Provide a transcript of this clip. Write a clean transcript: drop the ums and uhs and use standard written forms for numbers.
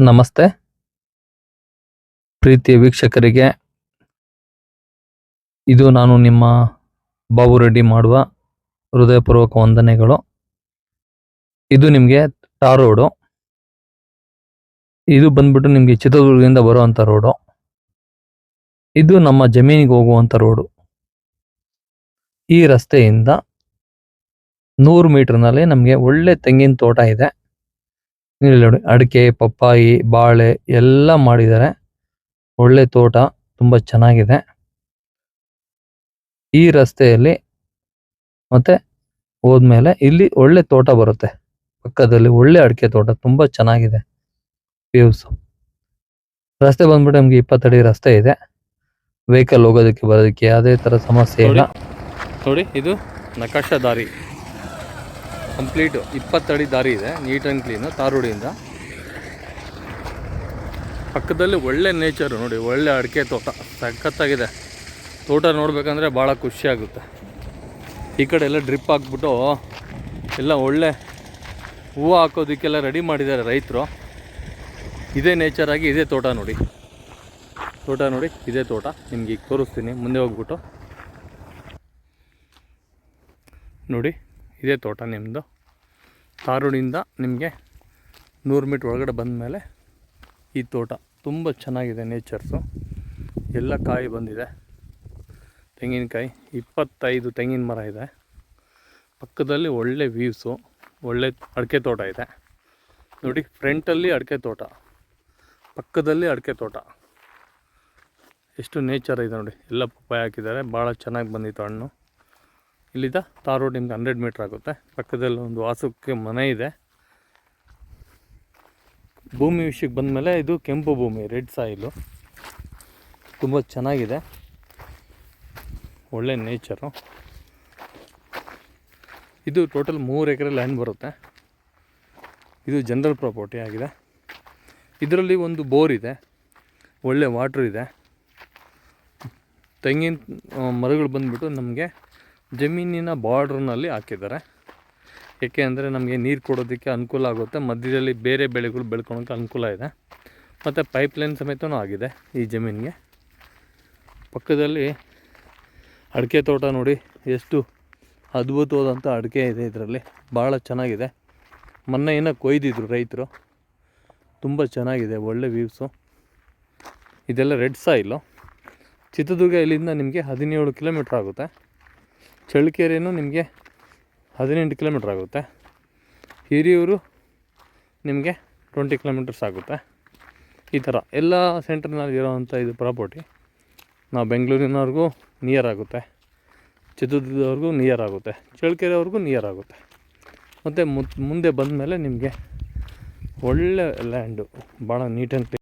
ನಮಸ್ತೆ ಪ್ರೀತಿಯ ವೀಕ್ಷಕರಿಗೆ, ಇದು ನಾನು ನಿಮ್ಮ ಬಾಬು ರೆಡ್ಡಿ ಮಾಡುವ ಹೃದಯಪೂರ್ವಕ ವಂದನೆಗಳು. ಇದು ನಿಮಗೆ ಟಾರ್ ರೋಡು. ಇದು ಬಂದ್ಬಿಟ್ಟು ನಿಮಗೆ ಚಿತ್ರದುರ್ಗದಿಂದ ಬರುವಂತ ರೋಡು. ಇದು ನಮ್ಮ ಜಮೀನಿಗೆ ಹೋಗುವಂತ ರೋಡು. ಈ ರಸ್ತೆಯಿಂದ 100 ಮೀಟರ್ನಲ್ಲಿ ನಮಗೆ ಒಳ್ಳೆ ತೆಂಗಿನ ತೋಟ ಇದೆ. ನೋಡಿ, ಅಡಿಕೆ, ಪಪ್ಪಾಯಿ, ಬಾಳೆ ಎಲ್ಲ ಮಾಡಿದ್ದಾರೆ. ಒಳ್ಳೆ ತೋಟ, ತುಂಬಾ ಚೆನ್ನಾಗಿದೆ. ಈ ರಸ್ತೆಯಲ್ಲಿ ಮತ್ತೆ ಹೋದ್ಮೇಲೆ ಇಲ್ಲಿ ಒಳ್ಳೆ ತೋಟ ಬರುತ್ತೆ. ಪಕ್ಕದಲ್ಲಿ ಒಳ್ಳೆ ಅಡಿಕೆ ತೋಟ, ತುಂಬಾ ಚೆನ್ನಾಗಿದೆ ವ್ಯೂಸ್. ರಸ್ತೆ ಬಂದ್ಬಿಟ್ಟು ನಮ್ಗೆ 20 ಅಡಿ ರಸ್ತೆ ಇದೆ. ವೆಹಿಕಲ್ ಹೋಗೋದಕ್ಕೆ ಬರೋದಕ್ಕೆ ಯಾವುದೇ ತರ ಸಮಸ್ಯೆ ಇಲ್ಲ. ನೋಡಿ, ಇದು ನಕಾಶಾ ದಾರಿ, ಕಂಪ್ಲೀಟ್ 20 ಅಡಿ ದಾರಿ ಇದೆ, ನೀಟ್ ಆ್ಯಂಡ್ ಕ್ಲೀನು, ತಾರ್ ರೋಡಿಂದ. ಪಕ್ಕದಲ್ಲಿ ಒಳ್ಳೆ ನೇಚರು ನೋಡಿ, ಒಳ್ಳೆ ಅಡಿಕೆ ತೋಟ, ಸಖತ್ತಾಗಿದೆ. ತೋಟ ನೋಡ್ಬೇಕಂದ್ರೆ ಭಾಳ ಖುಷಿ ಆಗುತ್ತೆ. ಈ ಕಡೆ ಎಲ್ಲ ಡ್ರಿಪ್ ಹಾಕ್ಬಿಟ್ಟು ಎಲ್ಲ ಒಳ್ಳೆ ಹೂವು ಹಾಕೋದಕ್ಕೆಲ್ಲ ರೆಡಿ ಮಾಡಿದ್ದಾರೆ ರೈತರು. ಇದೇ ನೇಚರಾಗಿ ಇದೇ ತೋಟ ನೋಡಿ. ಇದೇ ತೋಟ ನಿಮ್ಗೆ ಈಗ ತೋರಿಸ್ತೀನಿ. ಮುಂದೆ ಹೋಗ್ಬಿಟ್ಟು ನೋಡಿ, ಇದೇ ತೋಟ ನಿಮ್ಮದು. ತಾರೋಡಿಂದ ನಿಮಗೆ 100 ಮೀಟ್ರ್ ಒಳಗಡೆ ಬಂದ ಮೇಲೆ ಈ ತೋಟ ತುಂಬ ಚೆನ್ನಾಗಿದೆ. ನೇಚರ್ಸು ಎಲ್ಲ ಕಾಯಿ ಬಂದಿದೆ. ತೆಂಗಿನಕಾಯಿ 25 ತೆಂಗಿನ ಮರ ಇದೆ. ಪಕ್ಕದಲ್ಲಿ ಒಳ್ಳೆ ವ್ಯೂಸು, ಒಳ್ಳೆ ಅಡಿಕೆ ತೋಟ ಇದೆ ನೋಡಿ. ಫ್ರಂಟಲ್ಲಿ ಅಡಿಕೆ ತೋಟ, ಪಕ್ಕದಲ್ಲಿ ಅಡಿಕೆ ತೋಟ, ಎಷ್ಟು ನೇಚರ್ ಇದೆ ನೋಡಿ. ಎಲ್ಲ ಪಪ್ಪಾಯ ಹಾಕಿದ್ದಾರೆ, ಭಾಳ ಚೆನ್ನಾಗಿ ಬಂದಿತ್ತು ಹಣ್ಣು. ಇಲ್ಲಿಂದ ತಾರ್ ರೋಡ್ ನಿಮ್ಗೆ 100 ಮೀಟ್ರ್ ಆಗುತ್ತೆ. ಪಕ್ಕದಲ್ಲಿ ಒಂದು ವಾಸಕ್ಕೆ ಮನೆ ಇದೆ. ಭೂಮಿ ವಿಷಯಕ್ಕೆ ಬಂದಮೇಲೆ ಇದು ಕೆಂಪು ಭೂಮಿ, ರೆಡ್ ಸಾಯಿಲು, ತುಂಬ ಚೆನ್ನಾಗಿದೆ. ಒಳ್ಳೆ ನೇಚರು. ಇದು ಟೋಟಲ್ 3 ಎಕರೆ ಲ್ಯಾಂಡ್ ಬರುತ್ತೆ. ಇದು ಜನರಲ್ ಪ್ರಾಪರ್ಟಿ ಆಗಿದೆ. ಇದರಲ್ಲಿ ಒಂದು ಬೋರ್ ಇದೆ, ಒಳ್ಳೆ ವಾಟ್ರ್ ಇದೆ. ತೆಂಗಿನ ಮರಗಳು ಬಂದುಬಿಟ್ಟು ನಮಗೆ ಜಮೀನಿನ ಬಾರ್ಡ್ರ್ನಲ್ಲಿ ಹಾಕಿದ್ದಾರೆ. ಏಕೆ ಅಂದರೆ ನಮಗೆ ನೀರು ಕೊಡೋದಕ್ಕೆ ಅನುಕೂಲ ಆಗುತ್ತೆ. ಮಧ್ಯದಲ್ಲಿ ಬೇರೆ ಬೆಳೆಗಳು ಬೆಳ್ಕೊಳೋಕ್ಕೆ ಅನುಕೂಲ ಇದೆ. ಮತ್ತು ಪೈಪ್ಲೈನ್ ಸಮೇತನೂ ಆಗಿದೆ ಈ ಜಮೀನಿಗೆ. ಪಕ್ಕದಲ್ಲಿ ಅಡಿಕೆ ತೋಟ ನೋಡಿ, ಎಷ್ಟು ಅದ್ಭುತವಾದಂಥ ಅಡಿಕೆ ಇದೆ ಇದರಲ್ಲಿ, ಭಾಳ ಚೆನ್ನಾಗಿದೆ. ಮೊನ್ನೆ ಏನೋ ಕೊಯ್ದಿದ್ರು ರೈತರು, ತುಂಬ ಚೆನ್ನಾಗಿದೆ, ಒಳ್ಳೆ ವ್ಯೂಸು. ಇದೆಲ್ಲ ರೆಡ್ ಸಾಯಿಲು. ಚಿತ್ರದುರ್ಗ ಇಲ್ಲಿಂದ ನಿಮಗೆ 17 ಕಿಲೋಮೀಟ್ರ್ ಆಗುತ್ತೆ. ಚಳ್ಳಕೆರೆನೂ ನಿಮಗೆ 18 ಕಿಲೋಮೀಟ್ರ್ ಆಗುತ್ತೆ. ಹಿರಿಯೂರು ನಿಮಗೆ 20 ಕಿಲೋಮೀಟರ್ಸ್ ಆಗುತ್ತೆ. ಈ ಥರ ಎಲ್ಲ ಸೆಂಟ್ರ್ನಲ್ಲಿ ಇರೋವಂಥ ಇದು ಪ್ರಾಪರ್ಟಿ. ನಾವು ಬೆಂಗಳೂರಿನವ್ರಿಗೂ ನಿಯರ್ ಆಗುತ್ತೆ, ಚಿತ್ರದುರ್ಗದವ್ರಿಗೂ ನಿಯರ್ ಆಗುತ್ತೆ, ಚಳ್ಳಕೆರೆಯವ್ರಿಗೂ ನಿಯರ್ ಆಗುತ್ತೆ. ಮತ್ತು ಮುಂದೆ ಬಂದ ಮೇಲೆ ನಿಮಗೆ ಒಳ್ಳೆ ಲ್ಯಾಂಡು, ಭಾಳ ನೀಟ್ ಆ್ಯಂಡ್ ಕ್ಲೀನ್.